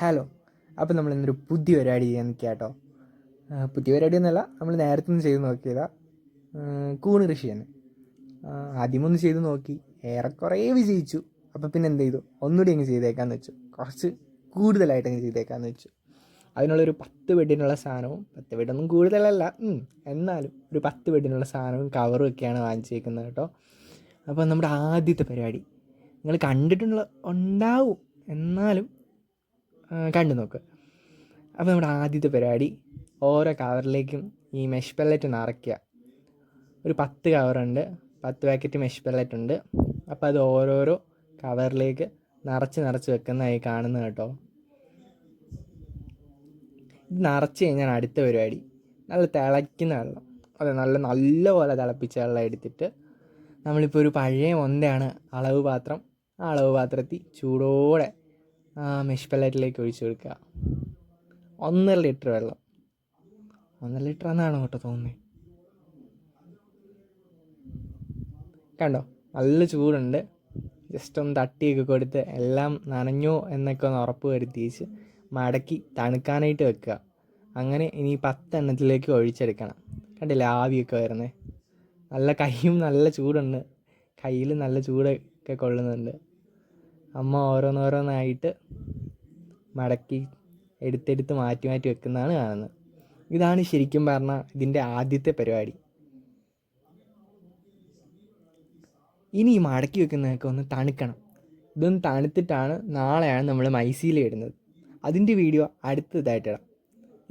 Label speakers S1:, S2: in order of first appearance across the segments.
S1: Hello. അപ്പോൾ നമ്മൾ ഇന്നൊരു പുതിയ പരിപാടി ചെയ്യാൻ നിൽക്കുക കേട്ടോ. പുതിയ പരിപാടി ഒന്നുമല്ല, നമ്മൾ നേരത്തെ ഒന്ന് ചെയ്ത് നോക്കിയതാ. കൂണ് കൃഷി തന്നെ. ആദ്യമൊന്ന് ചെയ്ത് നോക്കി, ഏറെക്കുറെ വിജയിച്ചു. അപ്പോൾ പിന്നെ എന്ത് ചെയ്തു, ഒന്നുകൂടി അങ്ങ് ചെയ്തേക്കാന്ന് വെച്ചു. കുറച്ച് കൂടുതലായിട്ട് അങ്ങ് ചെയ്തേക്കാന്ന് വെച്ചു. അതിനുള്ളൊരു 10 ബെഡിനുള്ള സാധനവും, 10 ബെഡൊന്നും കൂടുതലല്ല, എന്നാലും ഒരു 10 ബെഡിനുള്ള സാധനവും കവറും ഒക്കെയാണ് വാങ്ങിച്ചേക്കുന്നത് കേട്ടോ. അപ്പോൾ നമ്മുടെ ആദ്യത്തെ പരിപാടി നിങ്ങൾ കണ്ടിട്ടുള്ള ഉണ്ടാവും, എന്നാലും കണ്ടു നോക്ക്. അപ്പോൾ നമ്മുടെ ആദ്യത്തെ പരിപാടി, ഓരോ കവറിലേക്കും ഈ മെഷ് പെല്ലറ്റ് നിറയ്ക്കുക. ഒരു 10 കവറുണ്ട്, 10 പാക്കറ്റ് മെഷ് പെല്ലറ്റ് ഉണ്ട്. അപ്പോൾ അത് ഓരോരോ കവറിലേക്ക് നിറച്ച് വെക്കുന്നതായി കാണുന്നത് കേട്ടോ. ഇത് നിറച്ച് കഴിഞ്ഞാൽ അടുത്ത പരിപാടി, നല്ല തിളയ്ക്കുന്ന വെള്ളം, അതെ നല്ല പോലെ തിളപ്പിച്ച വെള്ളം എടുത്തിട്ട്, നമ്മളിപ്പോൾ ഒരു പഴയ മൊന്തയാണ് അളവ് പാത്രം, ആ അളവ് പാത്രത്തിൽ ചൂടോടെ മെഷ് പെല്ലറ്റിലേക്ക് ഒഴിച്ചു കൊടുക്കുക. 1.5 ലിറ്റർ വെള്ളം, 1.5 ലിറ്റർ എന്നാണോ കേട്ടോ തോന്നുന്നത്. കണ്ടോ, നല്ല ചൂടുണ്ട്. ജസ്റ്റ് ഒന്ന് തട്ടിയൊക്കെ കൊടുത്ത് എല്ലാം നനഞ്ഞോ എന്നൊക്കെ ഒന്ന് ഉറപ്പ് വരുത്തിച്ച് മടക്കി തണുക്കാനായിട്ട് വെക്കുക. അങ്ങനെ ഇനി 10 എണ്ണത്തിലേക്ക് ഒഴിച്ചെടുക്കണം. കണ്ടില്ലേ ആവിയൊക്കെ വരുന്നത്. നല്ല കൈയും നല്ല ചൂടുണ്ട്, കയ്യിൽ നല്ല ചൂടൊക്കെ കൊള്ളുന്നുണ്ട്. അമ്മ ഓരോന്നോരോന്നായിട്ട് മടക്കി എടുത്തെടുത്ത് മാറ്റി വെക്കുന്നതാണ് കാണുന്നത്. ഇതാണ് ശരിക്കും പറഞ്ഞാൽ ഇതിൻ്റെ ആദ്യത്തെ പരിപാടി. ഇനി ഈ മടക്കി വെക്കുന്നതൊക്കെ ഒന്ന് തണുക്കണം. ഇതൊന്ന് തണുത്തിട്ടാണ് നാളെയാണ് നമ്മൾ മൈസീല ഇടുന്നത്. അതിൻ്റെ വീഡിയോ അടുത്തതായിട്ടിടാം.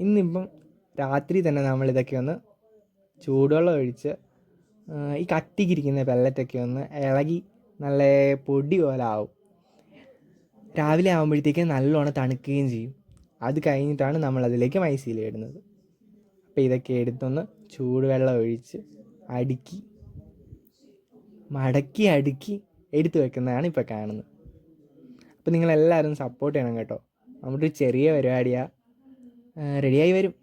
S1: ഇന്നിപ്പം രാത്രി തന്നെ നമ്മളിതൊക്കെ ഒന്ന് ചൂടുവെള്ളം ഒഴിച്ച് ഈ കട്ടിക്കിരിക്കുന്ന പെല്ലറ്റൊക്കെ ഒന്ന് ഇളകി നല്ല പൊടി പോലെ ആവും. രാവിലെ ആകുമ്പോഴത്തേക്ക് നല്ലോണം തണുക്കുകയും ചെയ്യും. അത് കഴിഞ്ഞിട്ടാണ് നമ്മളതിലേക്ക് മൈസീല ഇടുന്നത്. അപ്പോൾ ഇതൊക്കെ എടുത്തൊന്ന് ചൂടുവെള്ളം ഒഴിച്ച് അടുക്കി എടുത്തു വെക്കുന്നതാണ് ഇപ്പോൾ കാണുന്നത്. അപ്പോൾ നിങ്ങളെല്ലാവരും സപ്പോർട്ട് ചെയ്യണം കേട്ടോ. നമ്മുടെ ഒരു ചെറിയ പരിപാടിയാണ്, റെഡിയായി വരും.